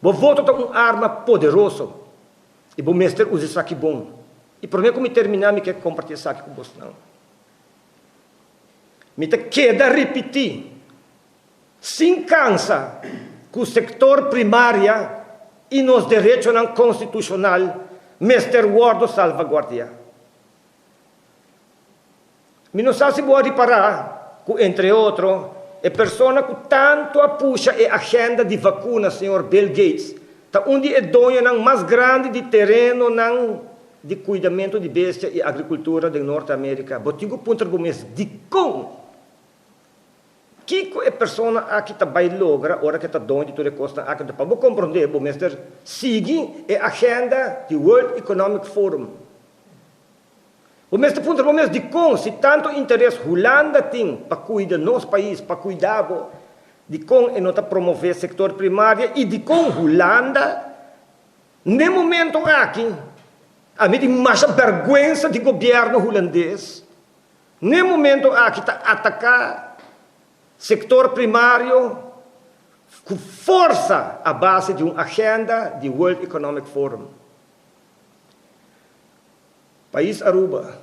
O voto é uma arma poderosa. E o mestre usa isso aqui bom. E por mim, como terminar, me quer compartilhar isso aqui com você. Não. Me queda repetir. Sem cansa que o sector primário e nos direitos constitucional mestre guardo salvaguardia. Me não sabe se vou reparar que, entre outros, a pessoa que tanto puxa a agenda de vacuna, senhor Bill Gates, tá onde é dono mais grande de terreno de cuidamento de bestia e agricultura da Norte América. Botigo ponto do mês de com que a pessoa aqui vai lograr, ora que está dono de toda a costa, aqui para vou compreender, o mestre sigue a agenda do World Economic Forum. O mestre ponto do mês de com se tanto interesse Holanda tem para cuidar do nosso país, para cuidar de com e nota promover o setor primário e de com Holanda, no momento aqui, a mim tem mais vergonha do governo holandês, no momento aqui está atacar sector primário com força à base de uma agenda do World Economic Forum. País Aruba,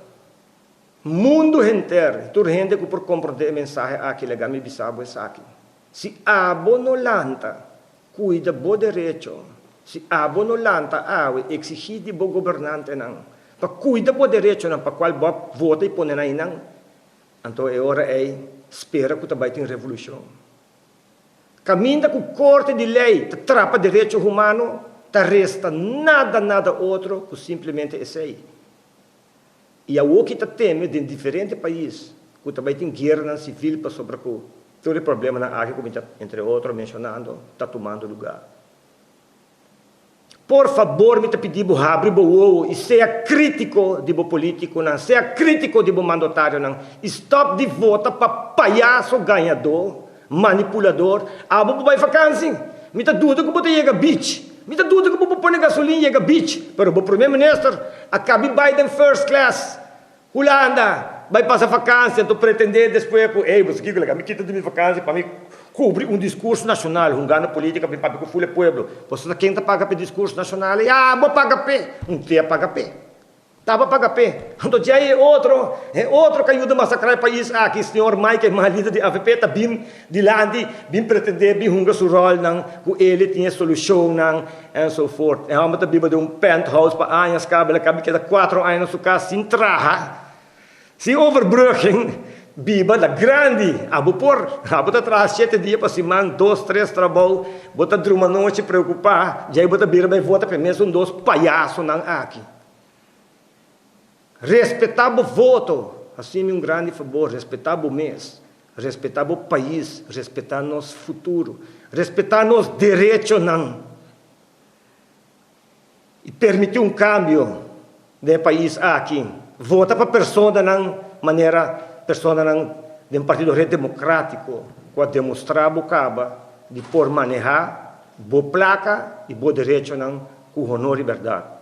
mundo inteiro, tu gente que por compreender a mensagem aqui, legal, me bisabo é aqui. Se abo no lanta, cuida do direito. Se abo no lanta, exigir de bo governante não. Para cuida do direito não, para qual vota e põe aí não. Então é hora espera que também tem revolução. Caminha com corte de lei, trapa direito humano, resta nada outro que simplesmente esse aí. E o que teme de diferentes países, que também tem guerra civil para sobre todo o problema na área, como entre outros mencionando, está tomando lugar. Por favor, me pedimos abre o e seja crítico de bo político, não, seja crítico de bo mandatário, não. Stop de vota para palhaço ganhador, manipulador. Abo vai vacância. Me tá dúvida que você chega beach. Me tá dúvida que você põe gasolina chega beach. Pero o primeiro-ministro acabe Biden first class. Holanda vai passar vacância, então pretender depois, você que me quita de minha vacância para mim cobrir um discurso nacional, um ganho política para que o fulle povo. Você quem está paga para discurso nacional, vou pagar pé, não tem a pagar pé. Estava pagar pé. Então já é outro que ajuda a massacrar o país. Que o senhor Mike, líder de AVP, está bem de lá, bem pretender, bem hunga seu rol, que ele tinha solução, e so forth. É uma tabela de um penthouse para anos, cabe que dá 4 anos na sua casa, sem traha. Sem overbrugging, biba da grande, abo tá atrás 7 dias para semana, 2, 3 trabalho, bota de uma noite preocupar, já bota bira vai voltar para mesmo 2 palhaços não aqui. Respeitar o voto, assim um grande favor, respeitar o mês, respeitar o país, respeitar nosso futuro, respeitar nosso direito não. E permitir um cambio do país aqui. Vota para pessoa não maneira pessoa não de um partido democrático que demonstrar o caba de por manejar boa placa e bom direito não com honor e verdade.